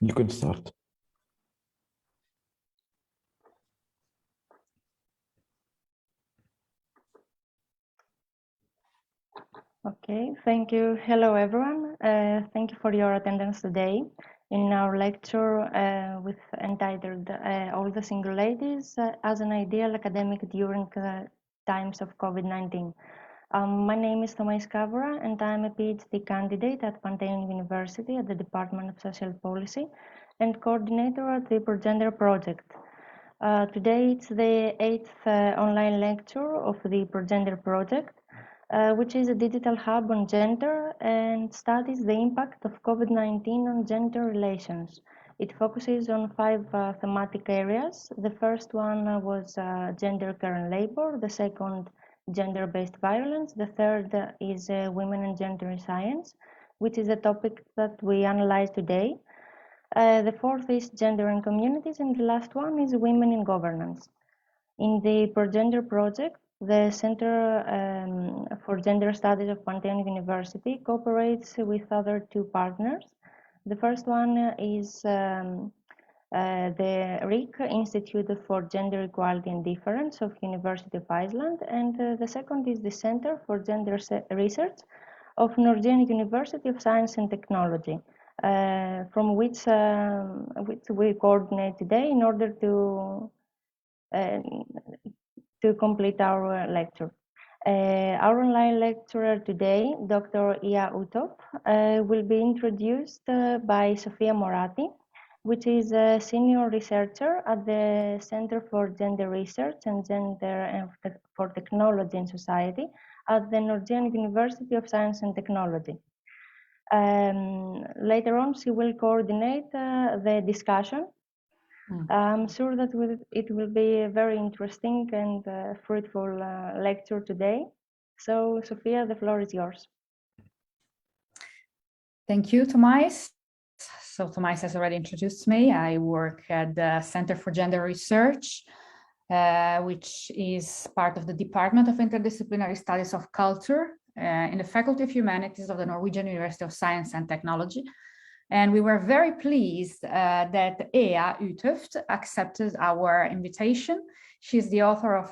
You can start. Okay, thank you. Hello, everyone. Thank you for your attendance today in our lecture entitled All the Single Ladies as an Ideal Academic During Times of COVID-19. My name is Thomais Kavra, and I'm a PhD candidate at Pantheon University at the Department of Social Policy and coordinator at the Progender Project. Today it's the 8th online lecture of the Progender Project, which is a digital hub on gender and studies the impact of COVID-19 on gender relations. It focuses on 5 thematic areas. The first one was gender care and labor, the second gender-based violence, the third is women and gender in science, which is a topic that we analyze today. The fourth is gender and communities, and the last one is women in governance. In the Progender Project, the Center for Gender Studies of Pantheon University cooperates with other 2 partners. The first one is the RIC, Institute for Gender Equality and Difference of University of Iceland, and the second is the Center for Gender Research of Norwegian University of Science and Technology, from which we coordinate today in order to complete our lecture. Our online lecturer today, Dr. Iya Utov, will be introduced by Sofia Morati, which is a senior researcher at the Center for Gender Research and Gender for Technology and Society at the Norwegian University of Science and Technology. Later on, she will coordinate the discussion. I'm sure that it will be a very interesting and fruitful lecture today. So, Sofia, the floor is yours. Thank you, Thomais. So Thomais has already introduced me. I work at the Center for Gender Research, which is part of the Department of Interdisciplinary Studies of Culture in the Faculty of Humanities of the Norwegian University of Science and Technology. And we were very pleased that Iya Utov accepted our invitation. She's the author of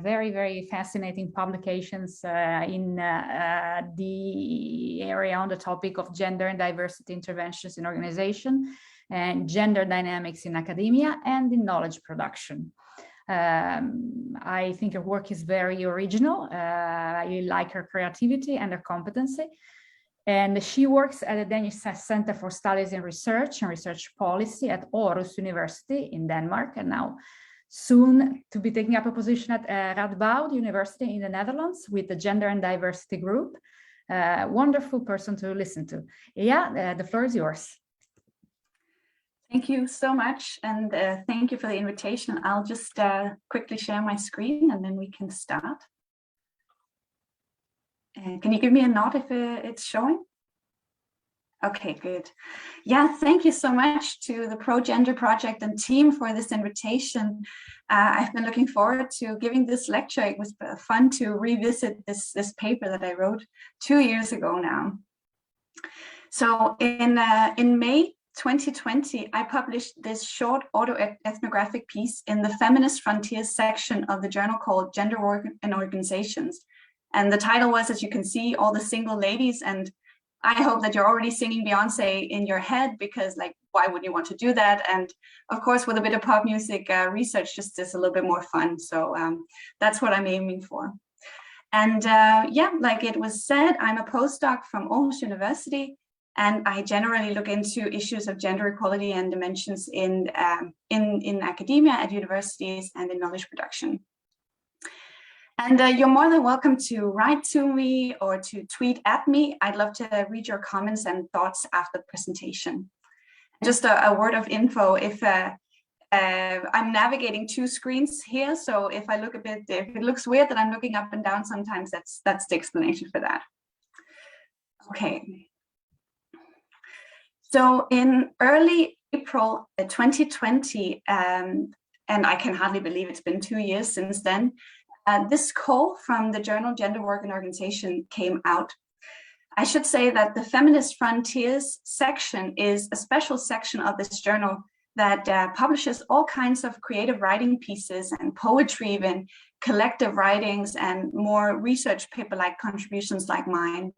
very, very fascinating publications in the area on the topic of gender and diversity interventions in organization and gender dynamics in academia and in knowledge production. I think her work is very original. I like her creativity and her competency. And she works at the Danish Center for Studies in Research and Research Policy at Aarhus University in Denmark, and now soon to be taking up a position at Radboud University in the Netherlands with the Gender and Diversity Group. Wonderful person to listen to. Yeah, the floor is yours. Thank you so much, and thank you for the invitation. I'll just quickly share my screen and then we can start. Can you give me a nod if it's showing? Okay, good. Yeah, thank you so much to the Progender Project and team for this invitation. I've been looking forward to giving this lecture. It was fun to revisit this paper that I wrote 2 years ago now. So in May 2020, I published this short autoethnographic piece in the Feminist Frontiers section of the journal called Gender Work and Organizations. And the title was, as you can see, All the Single Ladies. And I hope that you're already singing Beyonce in your head, because like, why would you want to do that? And of course, with a bit of pop music, research just is a little bit more fun. So that's what I'm aiming for. And yeah, like it was said, I'm a postdoc from Aarhus University, and I generally look into issues of gender equality and dimensions in academia, at universities, and in knowledge production. And you're more than welcome to write to me or to tweet at me. I'd love to read your comments and thoughts after the presentation. Just a word of info, if I'm navigating 2 screens here, so if I look a bit, if it looks weird that I'm looking up and down sometimes, that's the explanation for that. Okay. So in early April 2020, and I can hardly believe it's been 2 years since then, this call from the journal Gender Work and Organization came out. I should say that the Feminist Frontiers section is a special section of this journal that publishes all kinds of creative writing pieces and poetry, even collective writings and more research paper-like contributions like mine.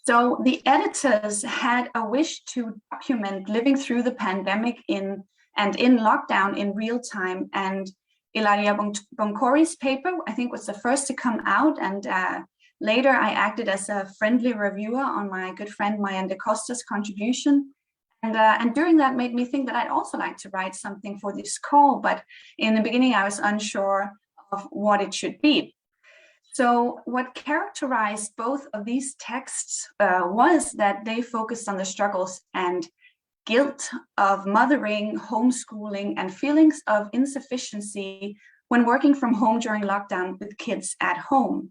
So the editors had a wish to document living through the pandemic in lockdown in real time. And Ilaria Boncori's paper, I think, was the first to come out. And later I acted as a friendly reviewer on my good friend Marianne de Costa's contribution. And during that made me think that I'd also like to write something for this call. But in the beginning, I was unsure of what it should be. So what characterized both of these texts was that they focused on the struggles and guilt of mothering, homeschooling, and feelings of insufficiency when working from home during lockdown with kids at home.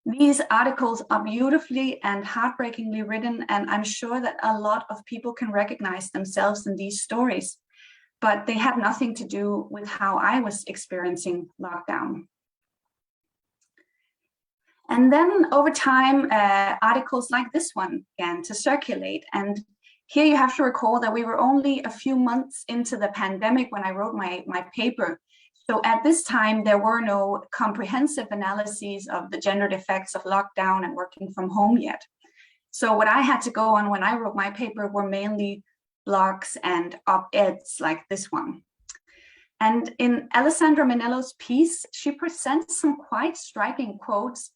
These articles are beautifully and heartbreakingly written, and I'm sure that a lot of people can recognize themselves in these stories, but they had nothing to do with how I was experiencing lockdown. And then over time, articles like this one began to circulate. And here you have to recall that we were only a few months into the pandemic when I wrote my paper. So at this time, there were no comprehensive analyses of the gendered effects of lockdown and working from home yet. So what I had to go on when I wrote my paper were mainly blogs and op-eds like this one. And in Alessandra Minello's piece, she presents some quite striking quotes.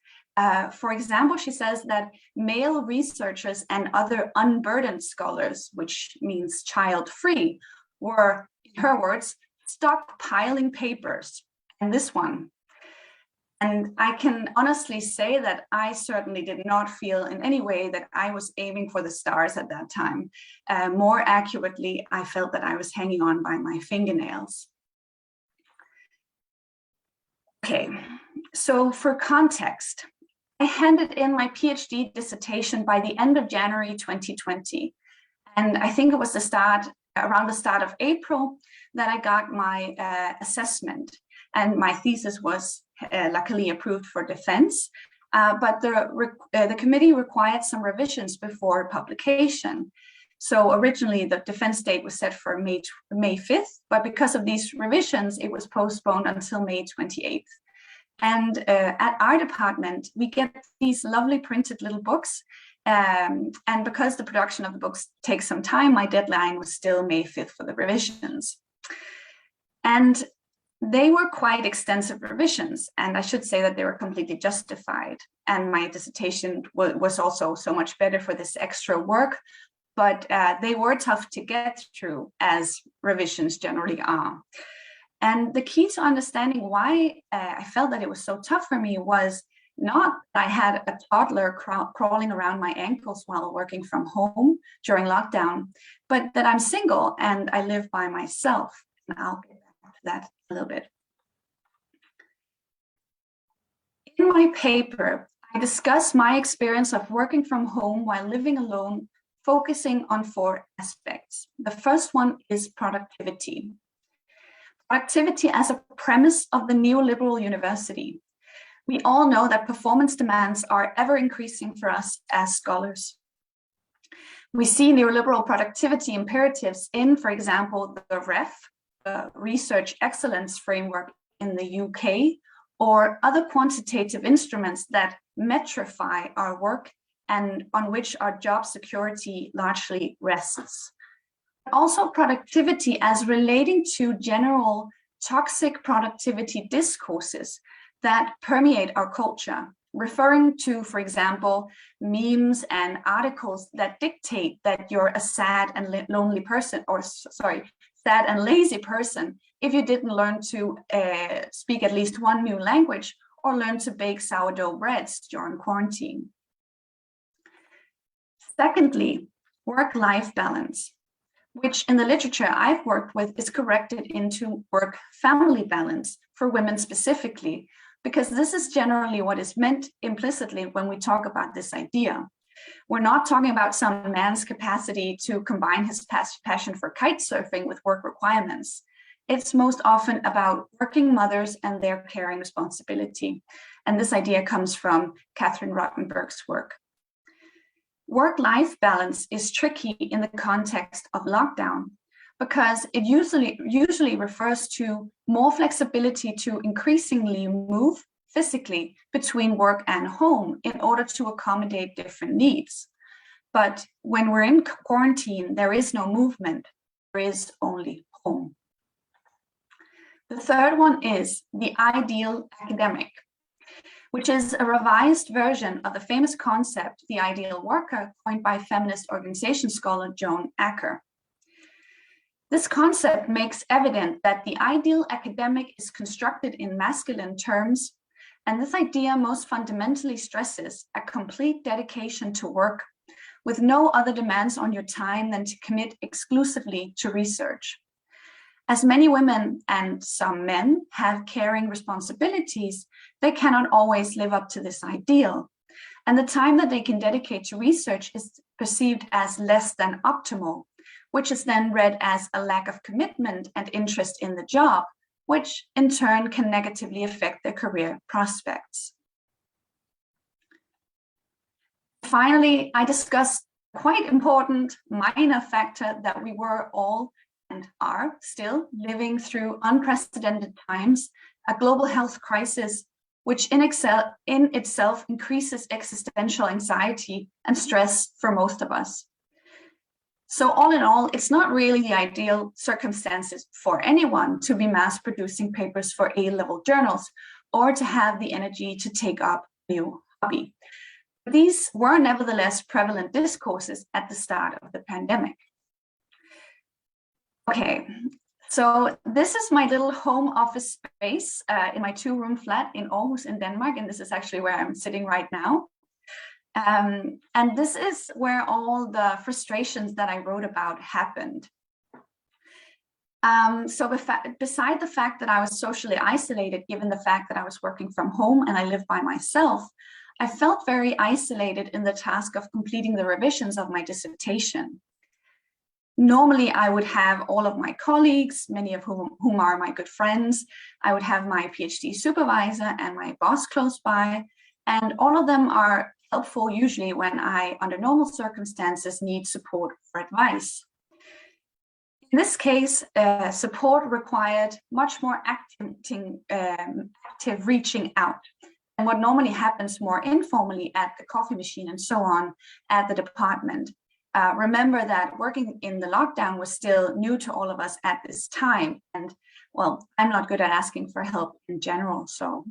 For example, she says that male researchers and other unburdened scholars, which means child-free, were, in her words, stockpiling papers, and this one. And I can honestly say that I certainly did not feel in any way that I was aiming for the stars at that time. More accurately, I felt that I was hanging on by my fingernails. Okay, so for context, I handed in my PhD dissertation by the end of January 2020. And I think it was around the start of April that I got my assessment. And my thesis was luckily approved for defense. But the committee required some revisions before publication. So originally the defense date was set for May 5th, but because of these revisions, it was postponed until May 28th. And at our department, we get these lovely printed little books. And because the production of the books takes some time, my deadline was still May 5th for the revisions. And they were quite extensive revisions. And I should say that they were completely justified. And my dissertation was also so much better for this extra work. But they were tough to get through, as revisions generally are. And the key to understanding why I felt that it was so tough for me was not that I had a toddler crawling around my ankles while working from home during lockdown, but that I'm single and I live by myself. And I'll get back to that a little bit. In my paper, I discuss my experience of working from home while living alone, focusing on 4 aspects. The first one is productivity. Productivity as a premise of the neoliberal university. We all know that performance demands are ever increasing for us as scholars. We see neoliberal productivity imperatives in, for example, the REF, the Research Excellence Framework in the UK, or other quantitative instruments that metrify our work and on which our job security largely rests. Also productivity as relating to general toxic productivity discourses that permeate our culture, referring to, for example, memes and articles that dictate that you're a sad and lonely person, or sorry, sad and lazy person if you didn't learn to speak at least one new language or learn to bake sourdough breads during quarantine. Secondly, work-life balance, which in the literature I've worked with is corrected into work-family balance for women specifically, because this is generally what is meant implicitly when we talk about this idea. We're not talking about some man's capacity to combine his passion for kite surfing with work requirements. It's most often about working mothers and their caring responsibility. And this idea comes from Catherine Rottenberg's work. Work-life balance is tricky in the context of lockdown because it usually refers to more flexibility to increasingly move physically between work and home in order to accommodate different needs. But when we're in quarantine, there is no movement, there is only home. The third one is the ideal academic, which is a revised version of the famous concept, the ideal worker, coined by feminist organization scholar Joan Acker. This concept makes evident that the ideal academic is constructed in masculine terms, and this idea most fundamentally stresses a complete dedication to work with no other demands on your time than to commit exclusively to research. As many women and some men have caring responsibilities, they cannot always live up to this ideal. And the time that they can dedicate to research is perceived as less than optimal, which is then read as a lack of commitment and interest in the job, which in turn can negatively affect their career prospects. Finally, I discussed a quite important minor factor that we were all and are still living through unprecedented times, a global health crisis, which in itself increases existential anxiety and stress for most of us. So all in all, it's not really the ideal circumstances for anyone to be mass producing papers for A-level journals or to have the energy to take up a new hobby. These were nevertheless prevalent discourses at the start of the pandemic. Okay, so this is my little home office space in my 2-room flat in Aarhus in Denmark, and this is actually where I'm sitting right now. And this is where all the frustrations that I wrote about happened. So beside the fact that I was socially isolated, given the fact that I was working from home and I lived by myself, I felt very isolated in the task of completing the revisions of my dissertation. Normally, I would have all of my colleagues, many of whom are my good friends. I would have my PhD supervisor and my boss close by, and all of them are helpful usually when I, under normal circumstances, need support or advice. In this case, support required much more active reaching out, and what normally happens more informally at the coffee machine and so on at the department. Remember that working in the lockdown was still new to all of us at this time. And well, I'm not good at asking for help in general. So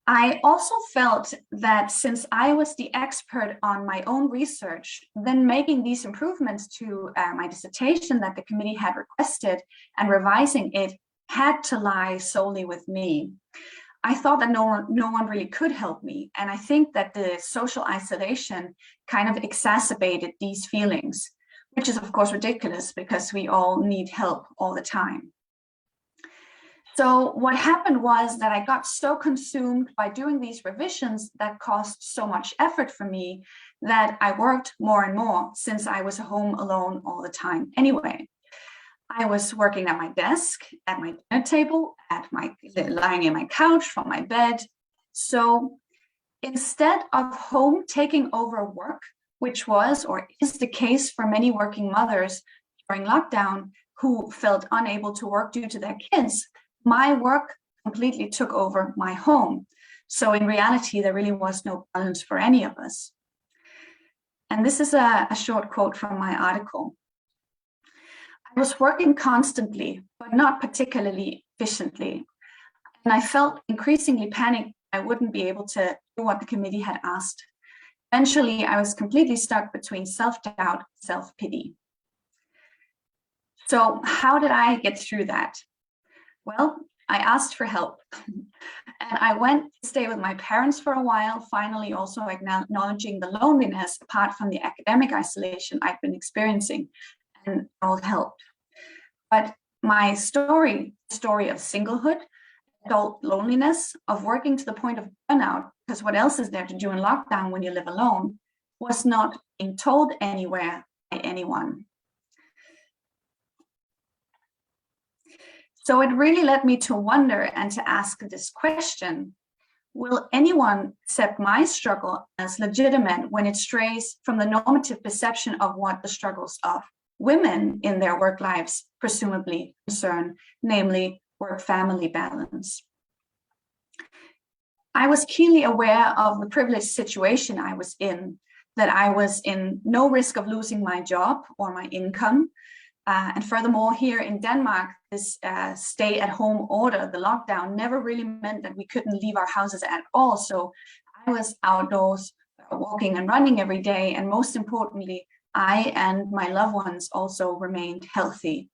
I also felt that since I was the expert on my own research, then making these improvements to my dissertation that the committee had requested and revising it had to lie solely with me. I thought that no one really could help me. And I think that the social isolation kind of exacerbated these feelings, which is of course ridiculous because we all need help all the time. So what happened was that I got so consumed by doing these revisions that cost so much effort for me that I worked more and more since I was home alone all the time anyway. I was working at my desk, at my dinner table, lying in my couch, from my bed. So instead of home taking over work, which was or is the case for many working mothers during lockdown who felt unable to work due to their kids, my work completely took over my home. So in reality, there really was no balance for any of us. And this is a short quote from my article. I was working constantly, but not particularly efficiently. And I felt increasingly panicked I wouldn't be able to do what the committee had asked. Eventually, I was completely stuck between self-doubt and self-pity. So how did I get through that? Well, I asked for help. And I went to stay with my parents for a while, finally also acknowledging the loneliness apart from the academic isolation I've been experiencing, and all helped. But my story of singlehood, adult loneliness, of working to the point of burnout, because what else is there to do in lockdown when you live alone, was not being told anywhere by anyone. So it really led me to wonder and to ask this question: Will anyone accept my struggle as legitimate when it strays from the normative perception of what the struggles of women in their work lives presumably concern, namely work-family balance? I was keenly aware of the privileged situation I was in, that I was in no risk of losing my job or my income. And furthermore, here in Denmark, this stay-at-home order, the lockdown, never really meant that we couldn't leave our houses at all. So I was outdoors walking and running every day. And most importantly, I and my loved ones also remained healthy.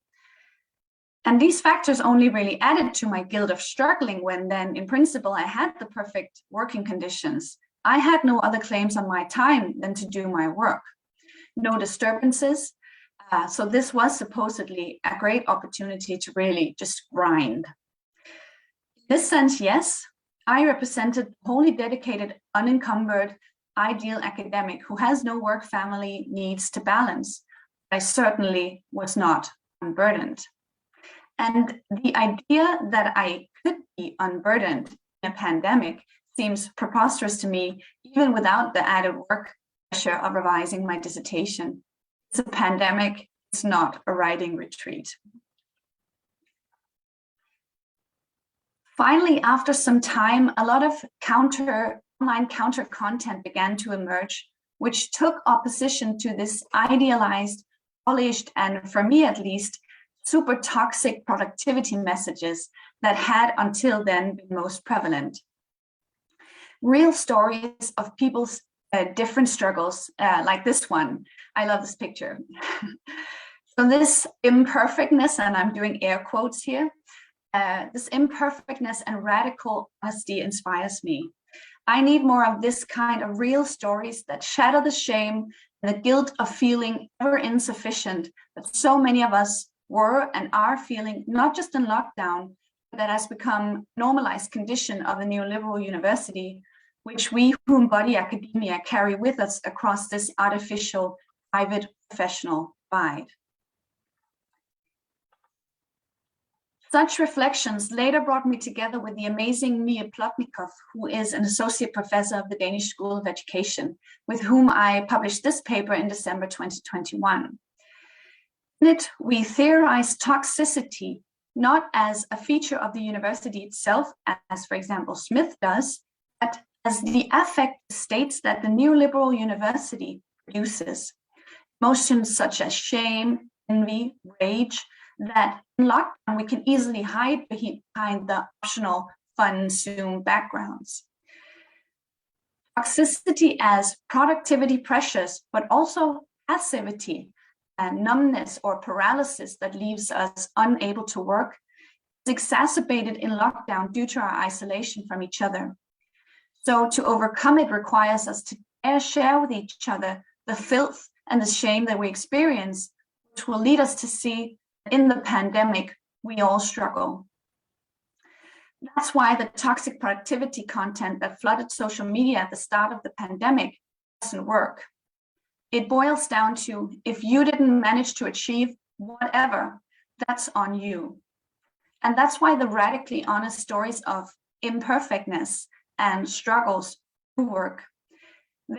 And these factors only really added to my guilt of struggling when then, in principle, I had the perfect working conditions. I had no other claims on my time than to do my work. No disturbances. So this was supposedly a great opportunity to really just grind. In this sense, yes, I represented a wholly dedicated, unencumbered, ideal academic who has no work-family needs to balance. I certainly was not unburdened. And the idea that I could be unburdened in a pandemic seems preposterous to me, even without the added work pressure of revising my dissertation. It's a pandemic, it's not a writing retreat. Finally, after some time, a lot of online counter content began to emerge, which took opposition to this idealized, polished, and for me at least, super toxic productivity messages that had until then been most prevalent. Real stories of people's different struggles, like this one. I love this picture. So this imperfectness, and I'm doing air quotes here, this imperfectness and radical honesty inspires me. I need more of this kind of real stories that shatter the shame and the guilt of feeling ever insufficient that so many of us were and are feeling, not just in lockdown, but that has become normalized condition of the neoliberal university, which we who embody academia carry with us across this artificial private professional divide. Such reflections later brought me together with the amazing Mia Plotnikov, who is an associate professor of the Danish School of Education, with whom I published this paper in December 2021. In it, we theorized toxicity not as a feature of the university itself, as for example Smith does, but as the affect states that the neoliberal university produces. Emotions such as shame, envy, rage, that in lockdown we can easily hide behind the optional fun Zoom backgrounds. Toxicity as productivity pressures, but also passivity and numbness or paralysis that leaves us unable to work, is exacerbated in lockdown due to our isolation from each other. So to overcome it requires us to share with each other the filth and the shame that we experience, which will lead us to see that in the pandemic, we all struggle. That's why the toxic productivity content that flooded social media at the start of the pandemic doesn't work. It boils down to, if you didn't manage to achieve whatever, that's on you. And that's why the radically honest stories of imperfectness and struggles do work.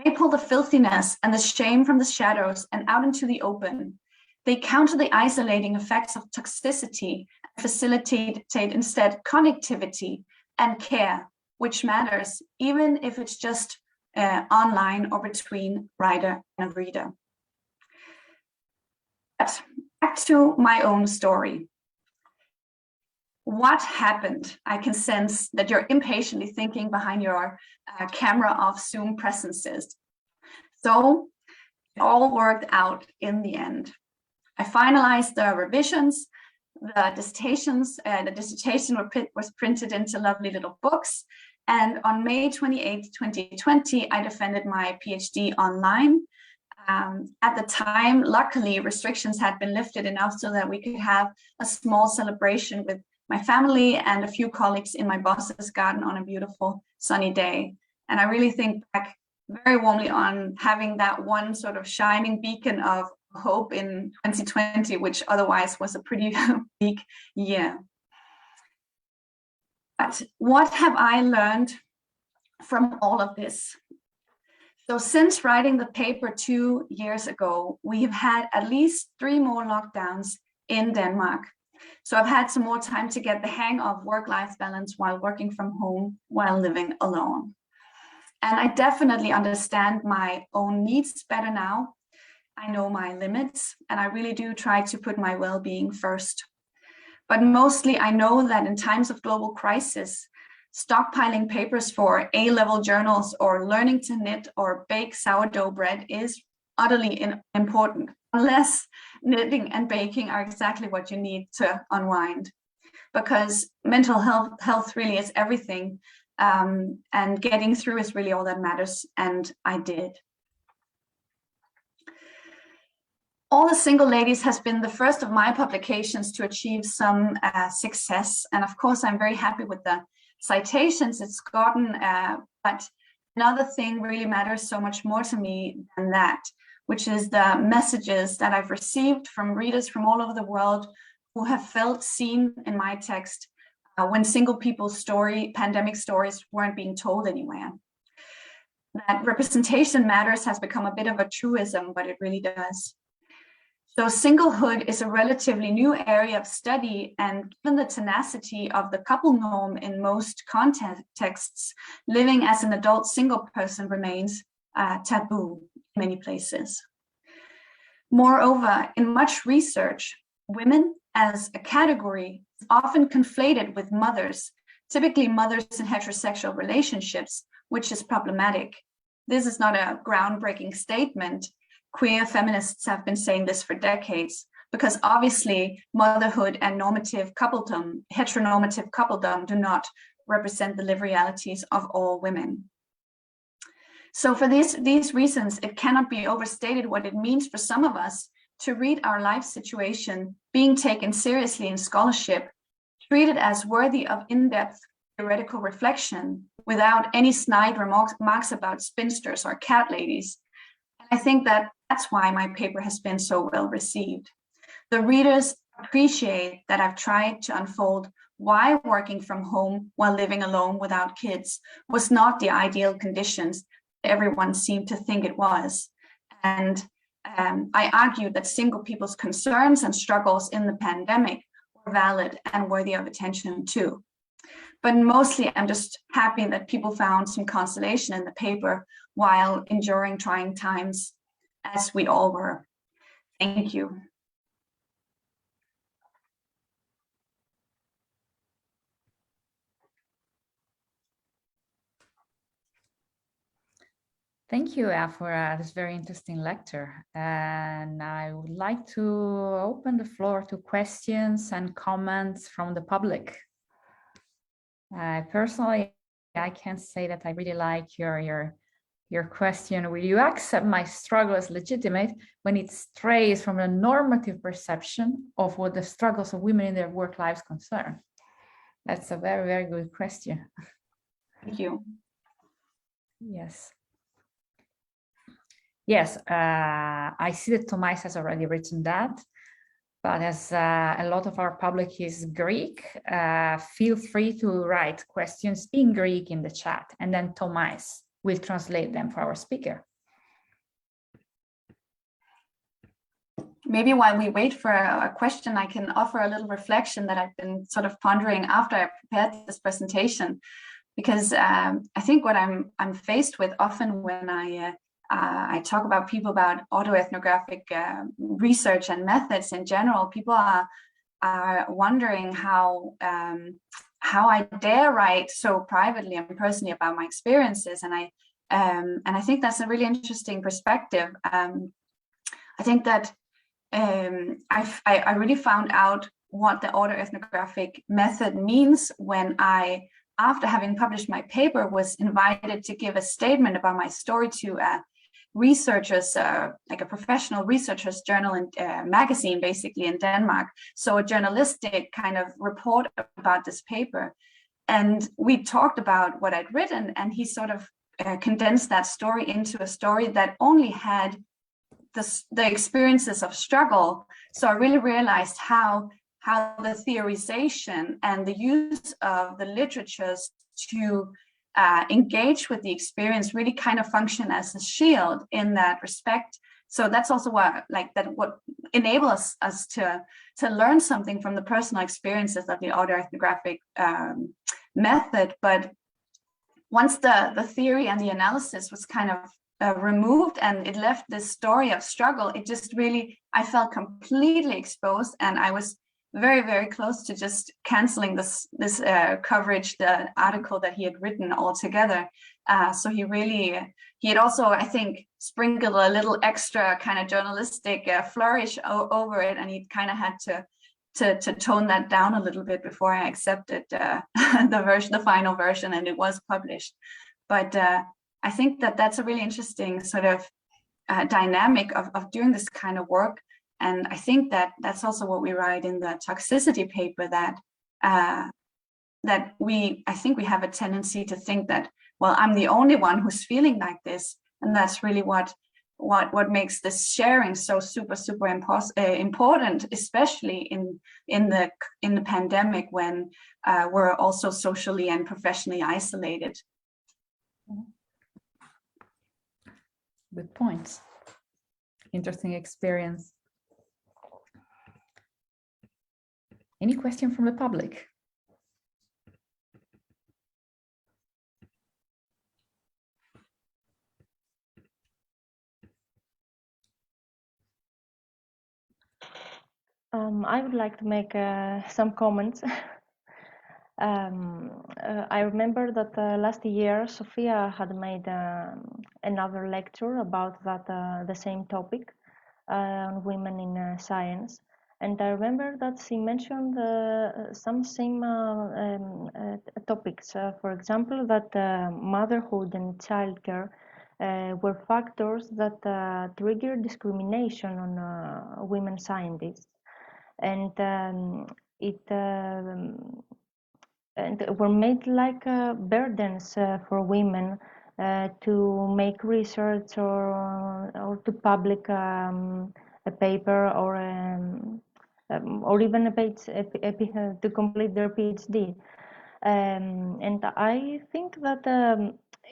They pull the filthiness and the shame from the shadows and out into the open. They counter the isolating effects of toxicity and facilitate instead connectivity and care, which matters, even if it's just online or between writer and reader. But back to my own story. What happened? I can sense that you're impatiently thinking behind your camera of Zoom presences. So it all worked out in the end. I finalized the revisions, the dissertations, the dissertation was printed into lovely little books. And on May 28, 2020, I defended my PhD online. At the time, luckily, restrictions had been lifted enough so that we could have a small celebration with my family and a few colleagues in my boss's garden on a beautiful sunny day. And I really think back very warmly on having that one sort of shining beacon of hope in 2020, which otherwise was a pretty bleak year. But what have I learned from all of this. So since writing the paper 2 years ago, we have had at least 3 more lockdowns in Denmark. So I've had some more time to get the hang of work-life balance while working from home, while living alone. And I definitely understand my own needs better now. I know my limits, and I really do try to put my well-being first. But mostly I know that in times of global crisis, stockpiling papers for A-level journals or learning to knit or bake sourdough bread is utterly important, unless knitting and baking are exactly what you need to unwind. Because mental health really is everything, and getting through is really all that matters, and I did. All the Single Ladies has been the first of my publications to achieve some success, and of course I'm very happy with the citations it's gotten, but another thing really matters so much more to me than that, which is the messages that I've received from readers from all over the world who have felt seen in my text when single people's pandemic stories weren't being told anywhere. That representation matters has become a bit of a truism, but it really does. So singlehood is a relatively new area of study, and given the tenacity of the couple norm in most contexts, living as an adult single person remains taboo in many places. Moreover, in much research, women as a category is often conflated with mothers, typically mothers in heterosexual relationships, which is problematic. This is not a groundbreaking statement. Queer feminists have been saying this for decades, because obviously motherhood and normative coupledom, heteronormative coupledom, do not represent the lived realities of all women. So for these reasons, it cannot be overstated what it means for some of us to read our life situation being taken seriously in scholarship, treated as worthy of in-depth theoretical reflection without any snide remarks about spinsters or cat ladies. I think that's why my paper has been so well received. The readers appreciate that I've tried to unfold why working from home while living alone without kids was not the ideal conditions everyone seemed to think it was. And I argued that single people's concerns and struggles in the pandemic were valid and worthy of attention too. But mostly I'm just happy that people found some consolation in the paper while enduring trying times, as we all were. Thank you. Thank you, for this very interesting lecture. And I would like to open the floor to questions and comments from the public. Personally, I can say that I really like your question. Will you accept my struggle as legitimate when it strays from the normative perception of what the struggles of women in their work lives concern? That's a very, very good question. Thank you. Yes. Yes, I see that Tomás has already written that, but as a lot of our public is Greek, feel free to write questions in Greek in the chat, and then Tomás will translate them for our speaker. Maybe while we wait for a question, I can offer a little reflection that I've been sort of pondering after I prepared this presentation, because I think what I'm faced with often when I talk about people about autoethnographic research and methods in general, people are wondering how I dare write so privately and personally about my experiences, and I think that's a really interesting perspective. I think that I really found out what the autoethnographic method means when I, after having published my paper, was invited to give a statement about my story to researchers, like a professional researchers journal and magazine, basically in Denmark. So a journalistic kind of report about this paper. And we talked about what I'd written, and he sort of condensed that story into a story that only had the experiences of struggle. So I really realized how the theorization and the use of the literatures to engage with the experience, really kind of function as a shield in that respect. So that's also what enables us to learn something from the personal experiences of the autoethnographic method. But once the theory and the analysis was kind of removed and it left this story of struggle, it just really, I felt completely exposed, and I was very, very close to just canceling this coverage, the article that he had written altogether. So he had also, I think, sprinkled a little extra kind of journalistic flourish over it, and he kind of had to tone that down a little bit before I accepted the final version, and it was published. But I think that's a really interesting sort of dynamic of doing this kind of work. And I think that's also what we write in the toxicity paper, that I think we have a tendency to think that, well, I'm the only one who's feeling like this, and that's really what makes this sharing so super important, especially in the pandemic, when we're also socially and professionally isolated. Good points. Interesting experience. Any question from the public? I would like to make some comments. I remember that last year Sophia had made another lecture about the same topic on women in science, and I remember that she mentioned some same topics. For example, that motherhood and childcare were factors that trigger discrimination on women scientists, and and were made like burdens for women to make research or to publish a paper or even a page to complete their PhD. And I think that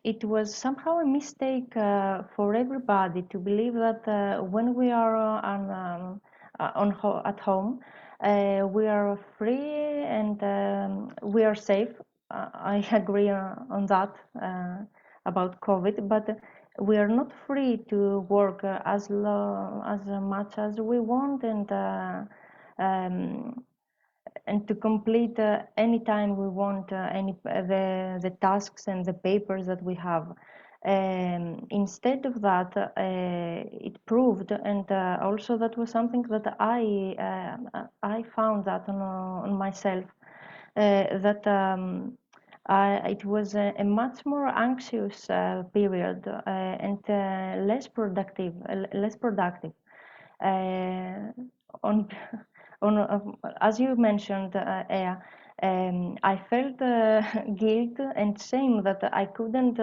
it was somehow a mistake for everybody to believe that when we are at home, we are free and we are safe. I agree on that about COVID, but we are not free to work as much as we want, and to complete anytime we want the tasks and the papers that we have. Instead of that, it proved, and also that was something that I found that on myself, that it was a much more anxious period and less productive. As you mentioned, Ea, I felt guilt and shame that I couldn't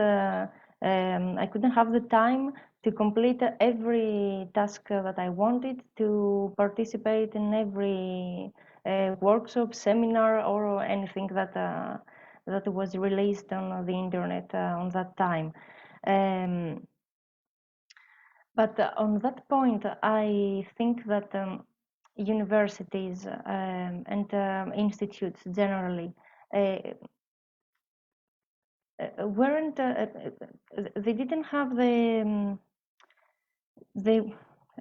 have the time to complete every task that I wanted, to participate in every workshop, seminar, or anything that was released on the internet on that time. But on that point, I think that universities and institutes generally weren't they didn't have the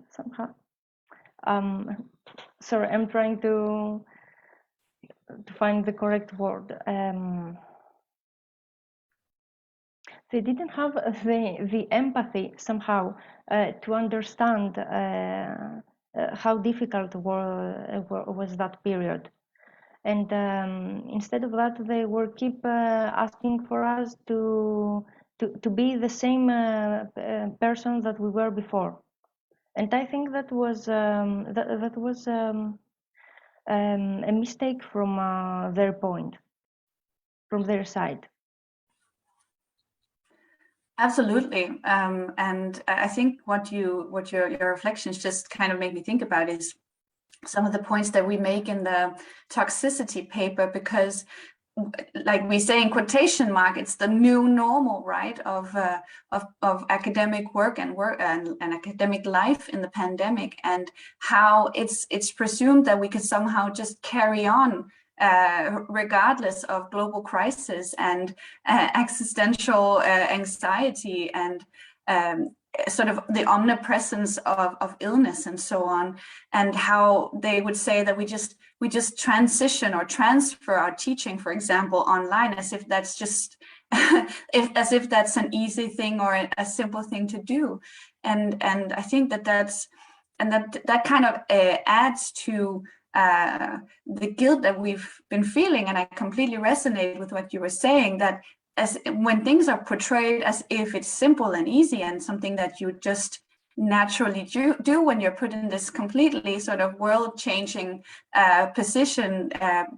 somehow sorry, I'm trying to find the correct word. They didn't have the empathy somehow to understand how difficult was that period. And instead of that, they were keep asking for us to be the same person that we were before. And I think that was a mistake from their point, from their side. Absolutely, and I think what your reflections just kind of made me think about is some of the points that we make in the toxicity paper, because like we say in quotation mark, it's the new normal, right, of academic work and academic life in the pandemic, and how it's presumed that we could somehow just carry on regardless of global crisis and existential anxiety and sort of the omnipresence of illness and so on, and how they would say that we just transition or transfer our teaching, for example, online, as if that's just as if that's an easy thing or a simple thing to do. And I think that kind of adds to the guilt that we've been feeling. And I completely resonate with what you were saying, that as when things are portrayed as if it's simple and easy and something that you just naturally do when you're put in this completely sort of world-changing position,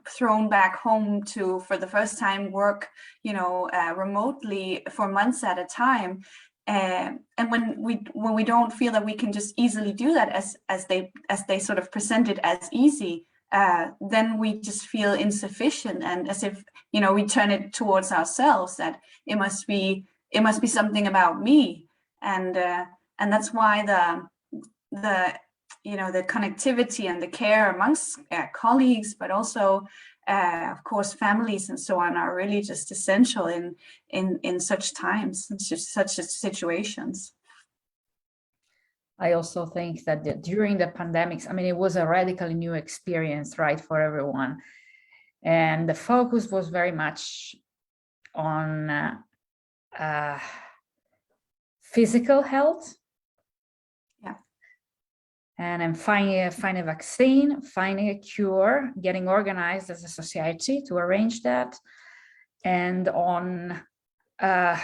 thrown back home to, for the first time, work, remotely for months at a time. And when we don't feel that we can just easily do that as they sort of present it as easy, then we just feel insufficient, and as if we turn it towards ourselves, that it must be something about me, and that's why the connectivity and the care amongst colleagues, but also of course families and so on, are really just essential in such times, in such situations. I also think that during the pandemics, I mean, it was a radically new experience, right, for everyone. And the focus was very much on physical health. Yeah. And then finding a vaccine, finding a cure, getting organized as a society to arrange that, and on the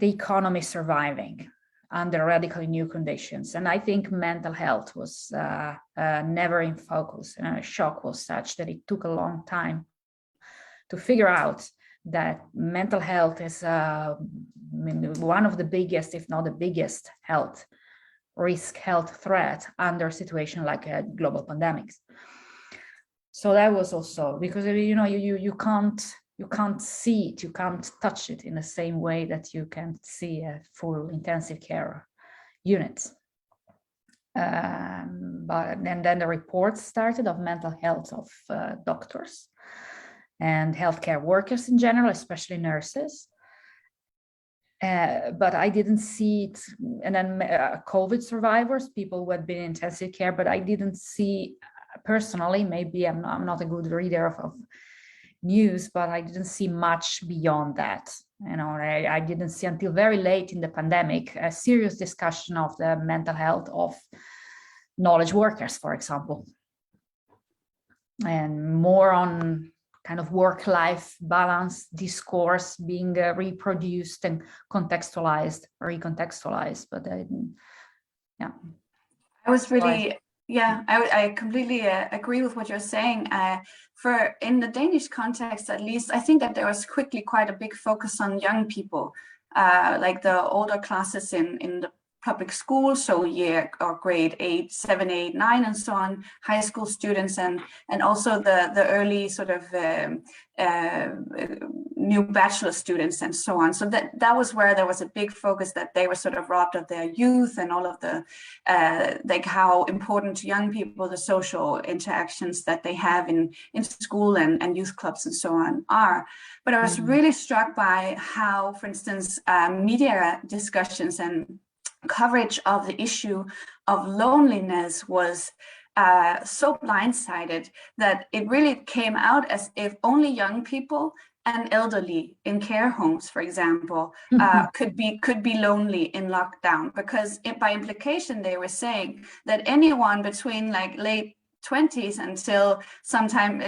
economy surviving under radically new conditions. And I think mental health was never in focus, and a shock was such that it took a long time to figure out that mental health is one of the biggest, if not the biggest, health threat under a situation like a global pandemics. So that was also because you can't see it, you can't touch it in the same way that you can see a full intensive care unit. And then the reports started of mental health of doctors and healthcare workers in general, especially nurses. But I didn't see it. And then COVID survivors, people who had been in intensive care, but I didn't see personally, maybe I'm not a good reader of news, but I didn't see much beyond that. I didn't see until very late in the pandemic a serious discussion of the mental health of knowledge workers, for example, and more on kind of work-life balance discourse being reproduced and recontextualized. But yeah, I was really. Yeah, I completely agree with what you're saying. For in the Danish context, at least, I think that there was quickly quite a big focus on young people, like the older classes in the public school, so or grade 8, 7, 8, 9, and so on, high school students, and also the early sort of new bachelor students and so on. So that was where there was a big focus, that they were sort of robbed of their youth and all of the like how important to young people the social interactions that they have in school and youth clubs and so on are. But I was really struck by how, for instance, media discussions and coverage of the issue of loneliness was so blindsided that it really came out as if only young people and elderly in care homes, for example, could be lonely in lockdown, because by implication they were saying that anyone between like late 20s until sometime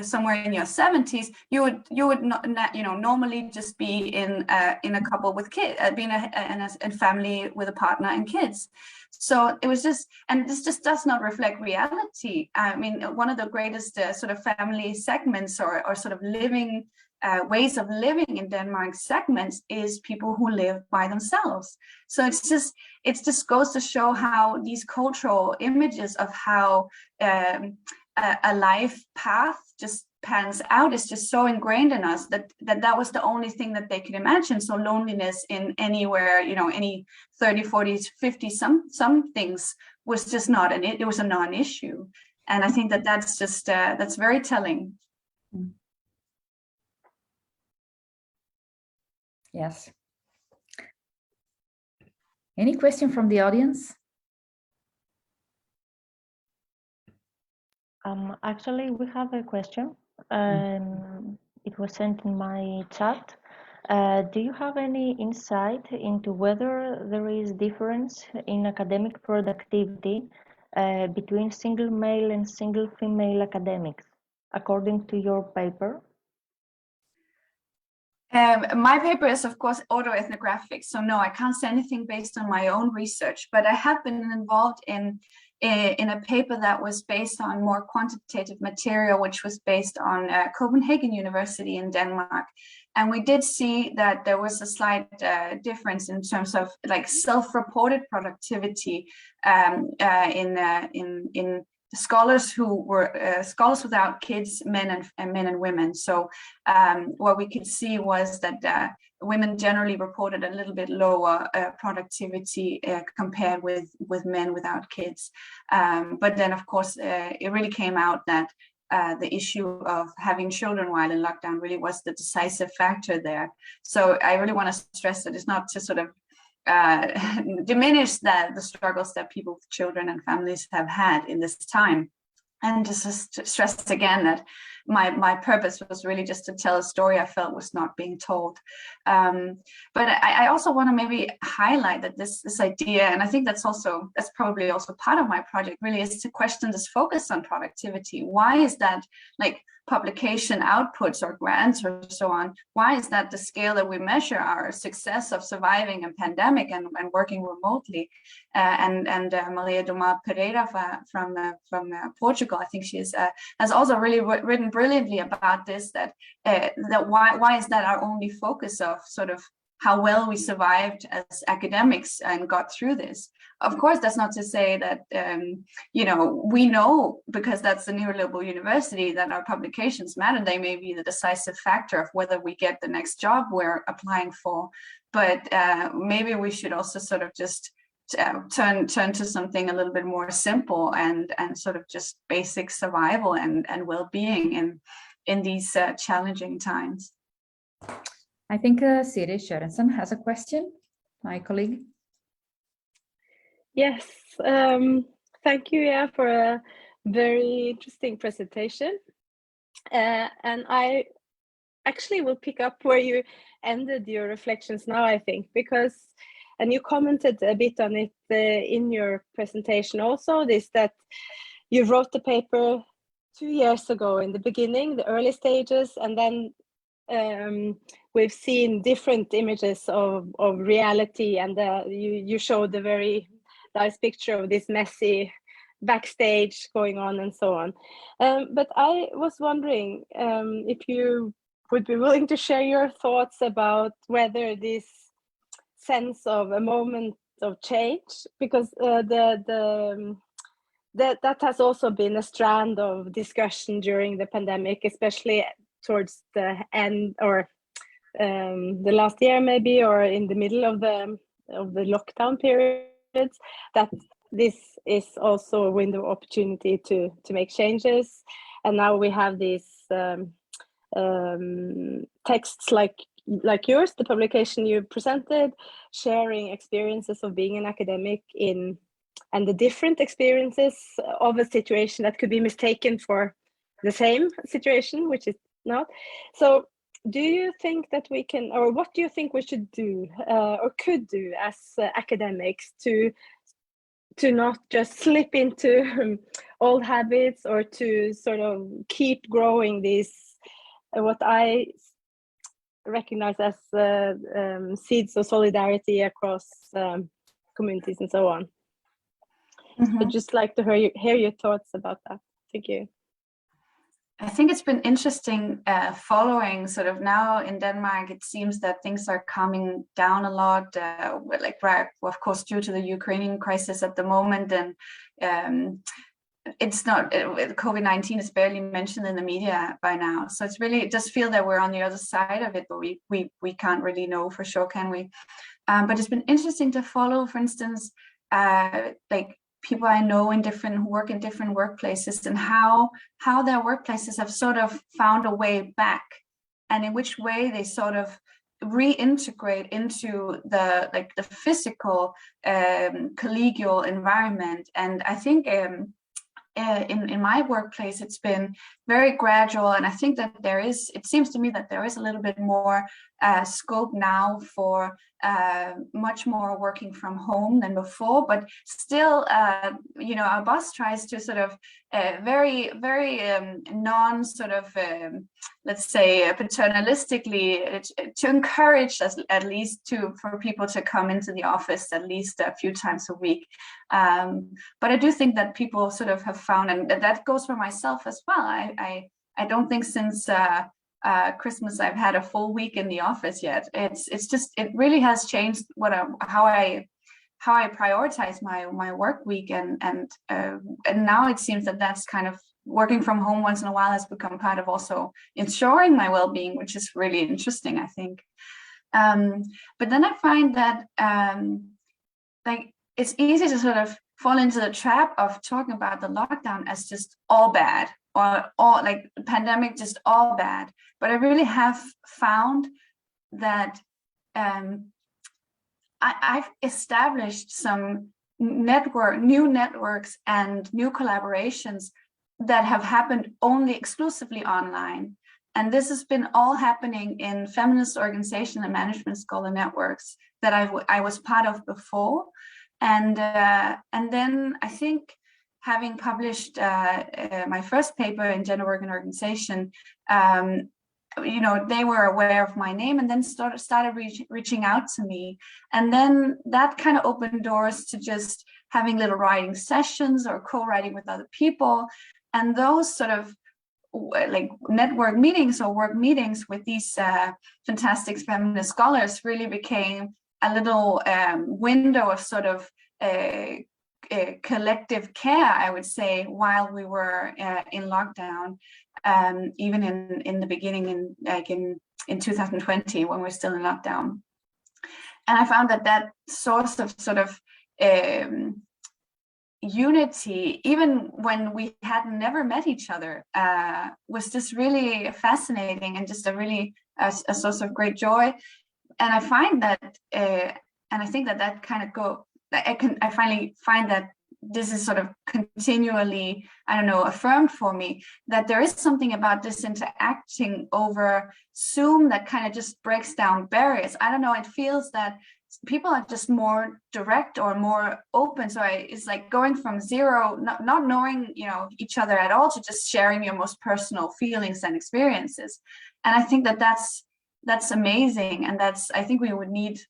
somewhere in your 70s, you would not normally just be in a couple with kids, being in a family with a partner and kids. So it was just, and this just does not reflect reality. I mean, one of the greatest sort of family segments or sort of living ways of living in Denmark segments is people who live by themselves. So it just goes to show how these cultural images of how a life path just pans out is just so ingrained in us that was the only thing that they could imagine. So loneliness in anywhere, you know, any 30, 40, 50, some things was just not it was a non-issue. And I think that that's just that's very telling. Yes. Any question from the audience? Actually, we have a question. It was sent in my chat. Do you have any insight into whether there is difference in academic productivity between single male and single female academics, according to your paper? My paper is, of course, autoethnographic, so no, I can't say anything based on my own research, but I have been involved in a paper that was based on more quantitative material, which was based on Copenhagen University in Denmark. And we did see that there was a slight difference in terms of like self-reported productivity in scholars who were scholars without kids, men and women. So what we could see was that women generally reported a little bit lower productivity compared with men without kids. But then, of course, it really came out that the issue of having children while in lockdown really was the decisive factor there. So I really want to stress that it's not to sort of diminish the struggles that people with children and families have had in this time. And just to stress again that my purpose was really just to tell a story I felt was not being told. But I also want to maybe highlight that this idea, and I think that's probably also part of my project, really is to question this focus on productivity. Why is that, like, publication outputs or grants or so on, why is that the scale that we measure our success of surviving a pandemic and working remotely? And Maria Domar Pereira from Portugal, I think she is, has also really written brilliantly about this, that why is that our only focus of sort of how well we survived as academics and got through this. Of course, that's not to say that, you know, we know, because that's the neoliberal university, that our publications matter. They may be the decisive factor of whether we get the next job we're applying for. But maybe we should also sort of just turn to something a little bit more simple and sort of just basic survival and well-being in these challenging times. I think Siri Sørensen has a question, my colleague. Yes, thank you, yeah, for a very interesting presentation. And I actually will pick up where you ended your reflections now, I think, because, and you commented a bit on it in your presentation also, this that you wrote the paper 2 years ago in the beginning, the early stages, and then we've seen different images of reality, and you showed a very nice picture of this messy backstage going on and so on. But I was wondering if you would be willing to share your thoughts about whether this sense of a moment of change, because that has also been a strand of discussion during the pandemic, especially towards the end, or the last year maybe, or in the middle of the lockdown periods, that this is also a window of opportunity to make changes. And now we have these texts like yours, the publication you presented, sharing experiences of being an academic and the different experiences of a situation that could be mistaken for the same situation, which is not. So do you think that we can, or what do you think we should do or could do as academics to not just slip into old habits, or to sort of keep growing these, what I recognize as seeds of solidarity across communities and so on? Mm-hmm. I'd just like to hear your thoughts about that. Thank you. I think it's been interesting following sort of now in Denmark. It seems that things are calming down a lot, of course, due to the Ukrainian crisis at the moment. And it's not, COVID-19 is barely mentioned in the media by now. So it's really, it does feel that we're on the other side of it, but we can't really know for sure, can we? But it's been interesting to follow, for instance, like people I know who work in different workplaces, and how their workplaces have sort of found a way back, and in which way they sort of reintegrate into the physical collegial environment. And I think in my workplace, it's been very gradual, and I think that it seems to me that there is a little bit more scope now for much more working from home than before. But still, our boss tries to sort of very non sort of let's say paternalistically to encourage us at least for people to come into the office at least a few times a week. But I do think that people sort of have found, and that goes for myself as well. I don't think since Christmas I've had a full week in the office yet. It really has changed how I prioritize my work week, and now it seems that that's kind of working from home once in a while has become part of also ensuring my well-being, which is really interesting, I think. But then I find that like it's easy to sort of fall into the trap of talking about the lockdown as just all bad, or all like the pandemic just all bad. But I really have found that I've established some new networks and new collaborations that have happened only exclusively online. And this has been all happening in feminist organization and management scholar networks that I was part of before. And then I think, having published my first paper in Gender Work and Organization, they were aware of my name, and then started reaching out to me. And then that kind of opened doors to just having little writing sessions or co-writing with other people. And those sort of like network meetings or work meetings with these fantastic feminist scholars really became a little window of sort of collective care, I would say, while we were in lockdown, even in the beginning, in 2020, when we're still in lockdown. And I found that source of sort of unity, even when we had never met each other, was just really fascinating, and just a source of great joy. And I find that, and I think that kind of I finally find that this is sort of continually, affirmed for me, that there is something about this interacting over Zoom that kind of just breaks down barriers. I don't know, it feels that people are just more direct or more open. So it's like going from zero, not knowing, each other at all, to just sharing your most personal feelings and experiences. And I think that's amazing. And I think we would need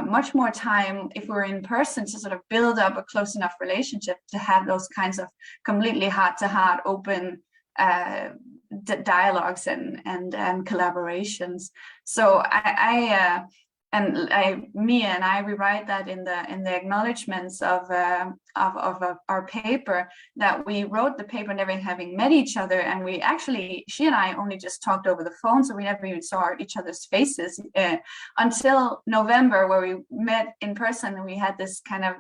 much more time if we're in person to sort of build up a close enough relationship to have those kinds of completely heart-to-heart open dialogues and collaborations. So Mia and I rewrite that in the acknowledgements of our paper, that we wrote the paper never having met each other, and she and I only just talked over the phone, so we never even saw each other's faces until November, where we met in person, and we had this kind of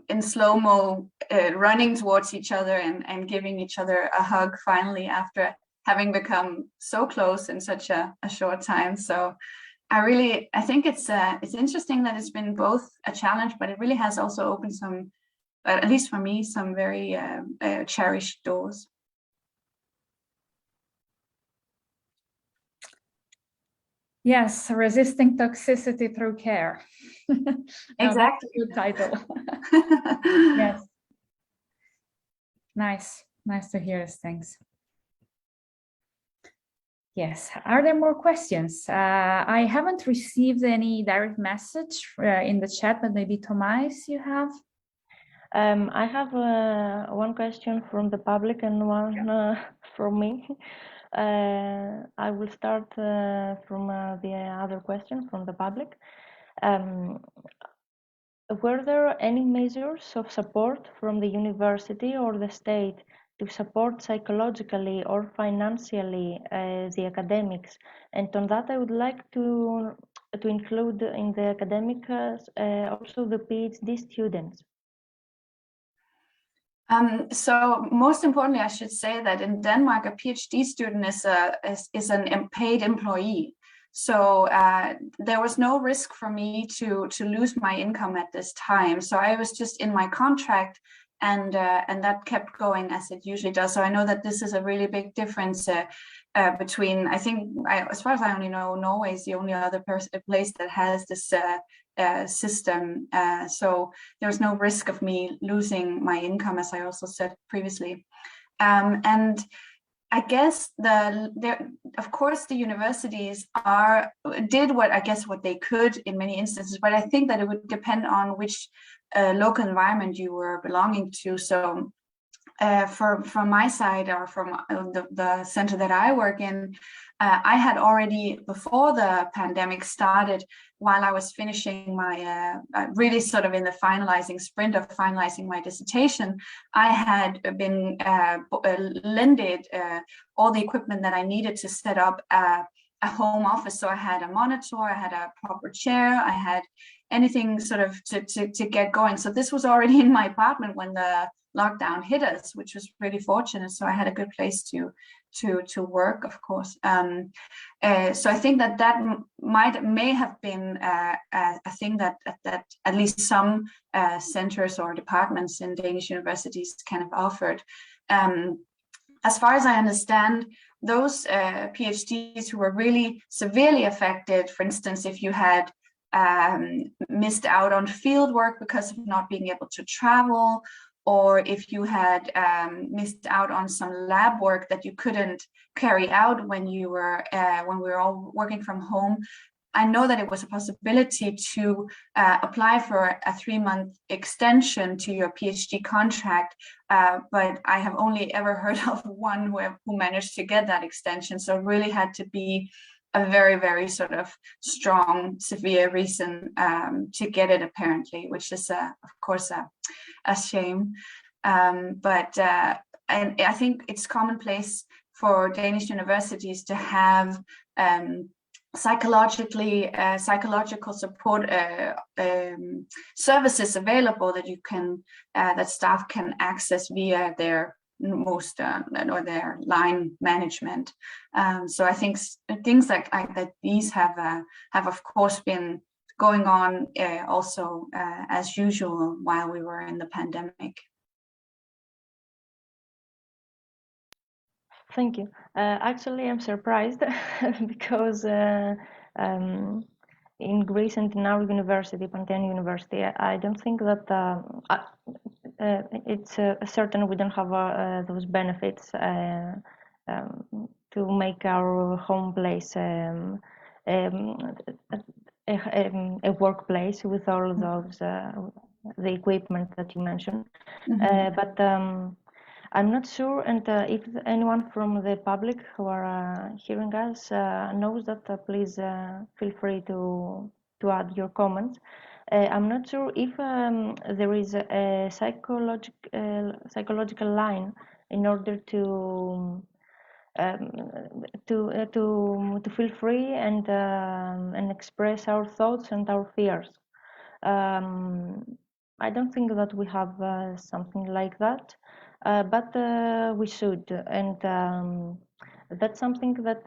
in slow-mo running towards each other and giving each other a hug finally, after having become so close in such a short time. So I think it's interesting that it's been both a challenge, but it really has also opened some, at least for me, some very cherished doors. Yes, resisting toxicity through care. Exactly. Good title. Yes. Nice to hear these things. Yes. Are there more questions? I haven't received any direct message in the chat, but maybe Tomás, you have? I have one question from the public and one from me. I will start from the other question from the public. were there any measures of support from the university or the state to support psychologically or financially the academics? And on that, I would like to include in the academic also the PhD students. So most importantly, I should say that in Denmark, a PhD student is an paid employee. So there was no risk for me to lose my income at this time. So I was just in my contract, and that kept going as it usually does. So I know that this is a really big difference between, as far as I only know, Norway is the only other place that has this system. So there's no risk of me losing my income, as I also said previously. And I guess of course the universities did what they could in many instances, but I think that it would depend on which local environment you were belonging to. So from my side, or from the center that I work in, I had already, before the pandemic started, while I was finishing my, really sort of in the finalizing sprint of finalizing my dissertation, I had been lended all the equipment that I needed to set up a home office. So I had a monitor, I had a proper chair, I had anything sort of to get going. So this was already in my apartment when the lockdown hit us, which was really fortunate. So I had a good place to work, of course. So I think that may have been a thing that at least some centers or departments in Danish universities kind of offered. As far as I understand, those PhDs who were really severely affected, for instance, if you had missed out on field work because of not being able to travel, or if you had missed out on some lab work that you couldn't carry out when we were all working from home, I know that it was a possibility to apply for a 3-month extension to your PhD contract, but I have only ever heard of one who managed to get that extension. So it really had to be a very, very sort of strong, severe reason to get it, apparently, which is, of course, a shame. But and I think it's commonplace for Danish universities to have psychological support services available that you can that staff can access via their or their line management. So I think things like that these have of course been going on also as usual while we were in the pandemic. Thank you. Actually, I'm surprised because in Greece and in our university, Pantheon University, I don't think that it's certain we don't have those benefits to make our home place a workplace with all those the equipment that you mentioned. Mm-hmm. But I'm not sure, and if anyone from the public who are hearing us knows that, please feel free to add your comments. I'm not sure if there is a psychological line in order to feel free and express our thoughts and our fears. I don't think that we have something like that. But we should, and that's something that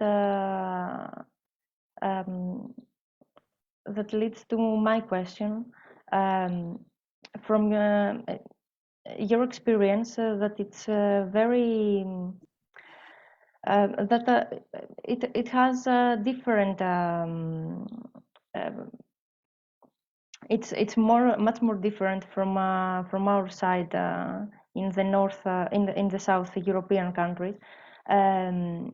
that leads to my question. From your experience, that it's very that it has different. It's much more different from our side. In the north, in the South European countries, and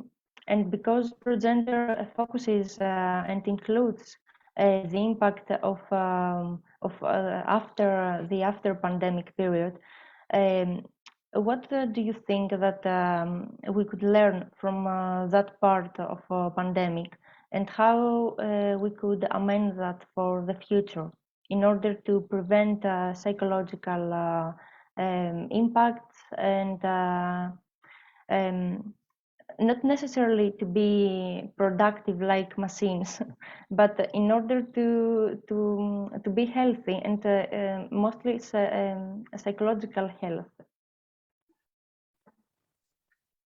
because ProGender focuses and includes the impact of after pandemic period, what do you think that we could learn from that part of pandemic, and how we could amend that for the future? in order to prevent psychological impacts and not necessarily to be productive like machines, but in order to be healthy and mostly psychological health.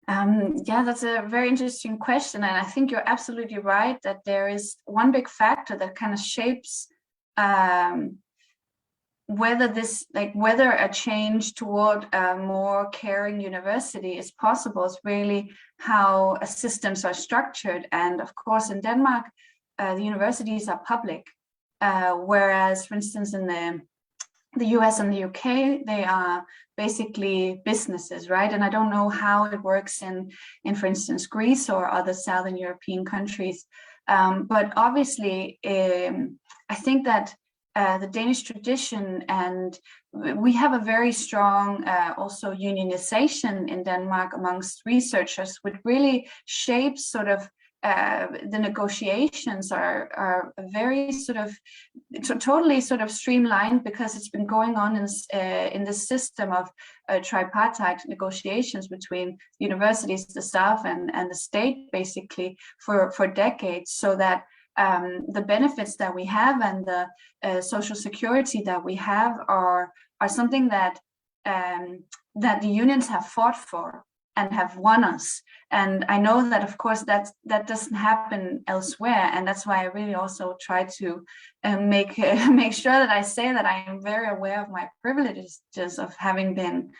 Yeah, that's a very interesting question, and I think you're absolutely right that there is one big factor that kind of shapes whether a change toward a more caring university is possible is really how systems are structured. And of course, in Denmark, the universities are public, whereas, for instance, in the US and the UK, they are basically businesses, right? And I don't know how it works in for instance, Greece or other Southern European countries. But obviously, I think that the Danish tradition, and we have a very strong also unionization in Denmark amongst researchers, which really shapes sort of the negotiations are very sort of totally sort of streamlined, because it's been going on in this system of tripartite negotiations between universities, the staff, and the state, basically for decades, so that the benefits that we have and the social security that we have are something that that the unions have fought for and have won us. And I know that, of course, that doesn't happen elsewhere, and that's why I really also try to make sure that I say that I am very aware of my privileges of having been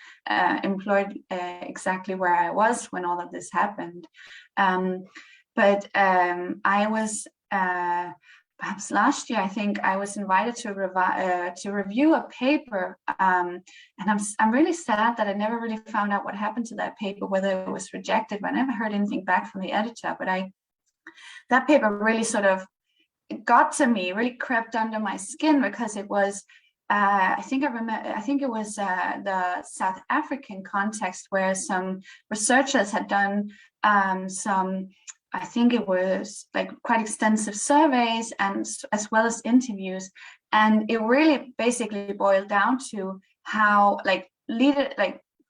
employed exactly where I was when all of this happened. But I was perhaps last year, I think I was invited to review a paper, and I'm really sad that I never really found out what happened to that paper, whether it was rejected. But I never heard anything back from the editor. But that paper really sort of got to me, really crept under my skin, because it was I think it was the South African context, where some researchers had done some, I think it was like quite extensive surveys and as well as interviews, and it really basically boiled down to how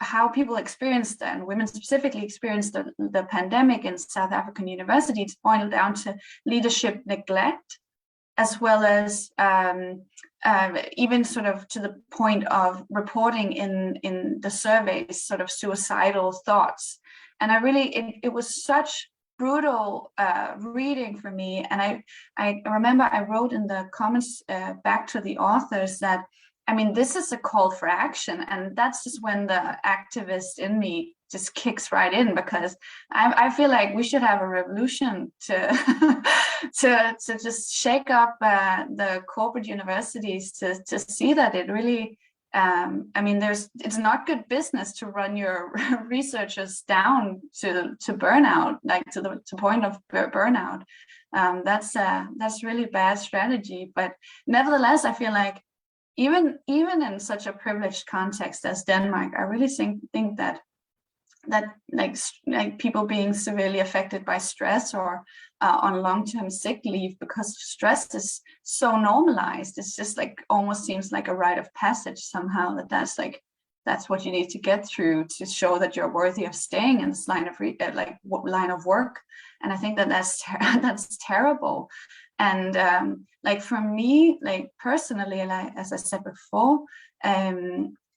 how people experienced, and women specifically experienced, the pandemic in South African universities. Boiled down to leadership neglect, as well as even sort of to the point of reporting in the surveys sort of suicidal thoughts. And I really, it was such brutal reading for me. And I remember I wrote in the comments back to the authors that, I mean, this is a call for action. And that's just when the activist in me just kicks right in, because I feel like we should have a revolution to to just shake up the corporate universities to see that it really, I mean, it's not good business to run your researchers down to burnout, like to the point of burnout. That's really bad strategy. But nevertheless, I feel like even in such a privileged context as Denmark, I really think that like people being severely affected by stress or on long-term sick leave because stress is so normalized. It's just like almost seems like a rite of passage somehow, that's what you need to get through to show that you're worthy of staying in this line of work. And I think that's terrible. And like for me, like personally, like as I said before,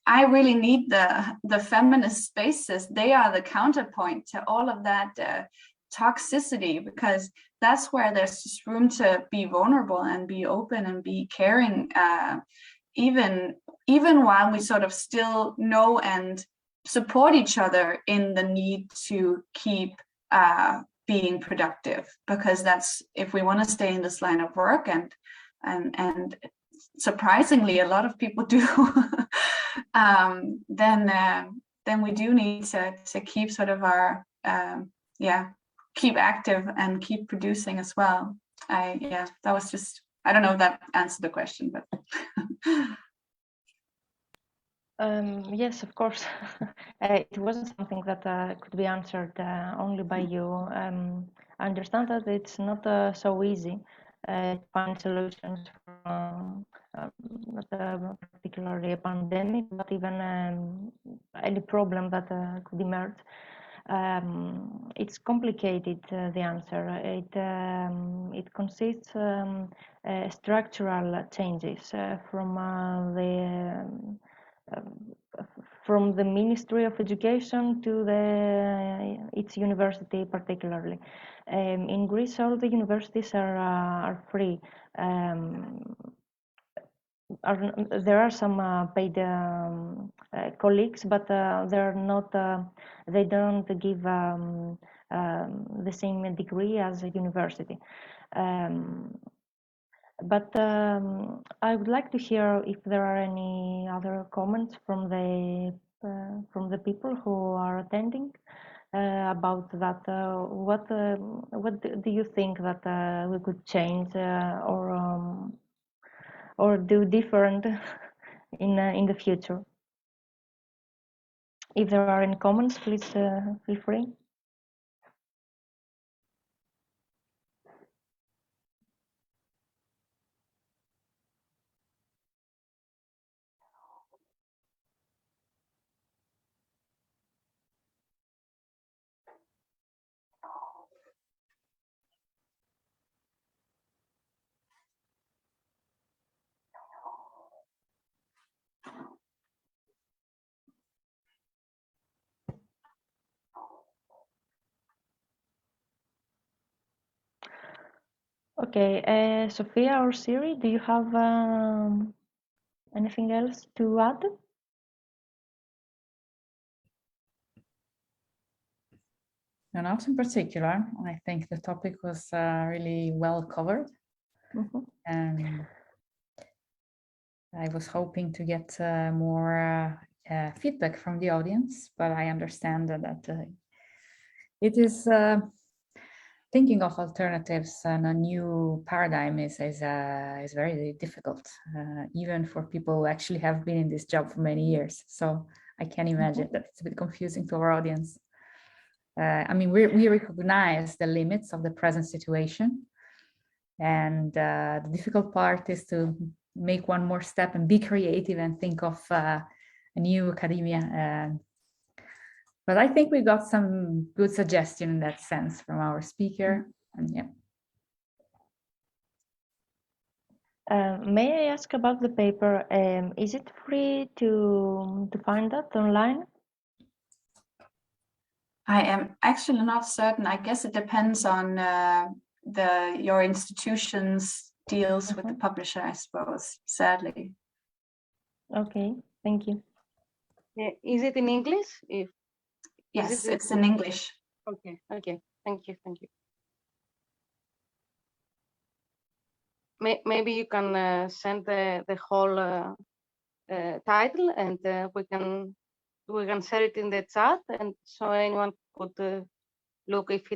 I really need the feminist spaces. They are the counterpoint to all of that toxicity, because that's where there's just room to be vulnerable and be open and be caring, even while we sort of still know and support each other in the need to keep being productive, because that's, if we want to stay in this line of work, and surprisingly a lot of people do, then we do need to keep sort of our keep active and keep producing as well. That was just, I don't know if that answered the question, but yes, of course. It wasn't something that could be answered only by you. I understand that it's not so easy to find solutions particularly a pandemic, but even any problem that could emerge. It's complicated, the answer. It consists structural changes from the Ministry of Education to its university particularly. In Greece, all the universities are free. There are some paid colleagues, but they're not. They don't give the same degree as a university. But I would like to hear if there are any other comments from the people who are attending about that. What do you think that we could change or do different in the future? If there are any comments, please feel free. Okay, Sophia or Siri, do you have anything else to add? No, not in particular. I think the topic was really well covered. Mm-hmm. And I was hoping to get more feedback from the audience, but I understand that it is thinking of alternatives and a new paradigm is very difficult, even for people who actually have been in this job for many years. So I can imagine that it's a bit confusing to our audience. I mean, we recognize the limits of the present situation, and the difficult part is to make one more step and be creative and think of a new academia. But I think we got some good suggestion in that sense from our speaker, and yeah. May I ask about the paper? Is it free to find that online? I am actually not certain. I guess it depends on your institution's deals with the publisher, I suppose, sadly. Okay, thank you. Is it in English? Yes, it's in English. Okay, thank you. Maybe you can send the whole title, and we can share it in the chat, and so anyone could look if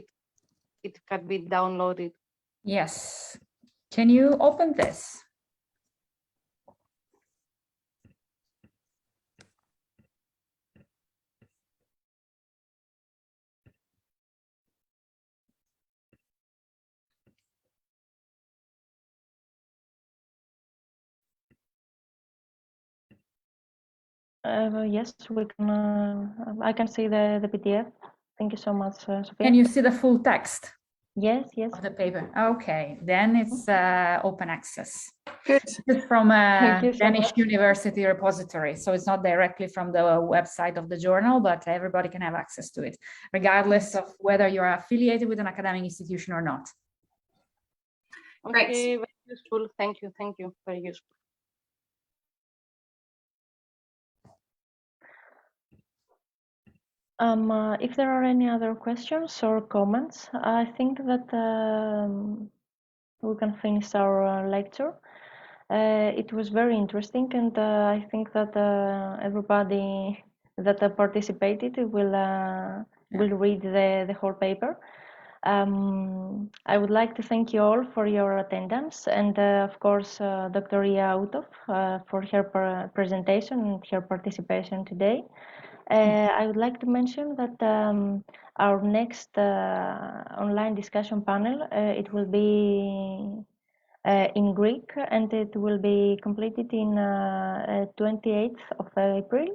it can be downloaded. Yes. Can you open this? Yes, we can. I can see the PDF. Thank you so much, Sophia. Can you see the full text Yes. of the paper? Okay, then it's open access. Good. It's from a you so Danish much. university repository, so it's not directly from the website of the journal, but everybody can have access to it, regardless of whether you're affiliated with an academic institution or not. Great. Okay, very useful. Thank you. Very useful. If there are any other questions or comments, I think that we can finish our lecture. It was very interesting, and I think that everybody that participated will read the whole paper. I would like to thank you all for your attendance, and of course Dr. Ria Outov for her presentation and her participation today. I would like to mention that our next online discussion panel, it will be in Greek, and it will be completed in 28th of April.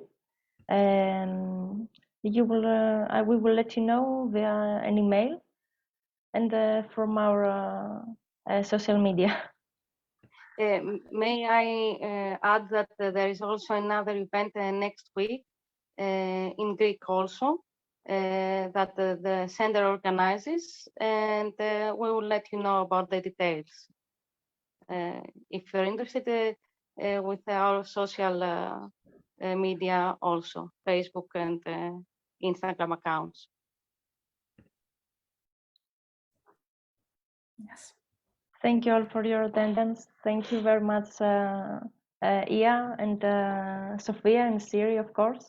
We will let you know via an email and from our social media. May I add that there is also another event next week in Greek also that the center organizes, and we will let you know about the details. If you're interested with our social media also, Facebook and Instagram accounts. Yes. Thank you all for your attendance. Thank you very much, Ia and Sophia and Siri, of course.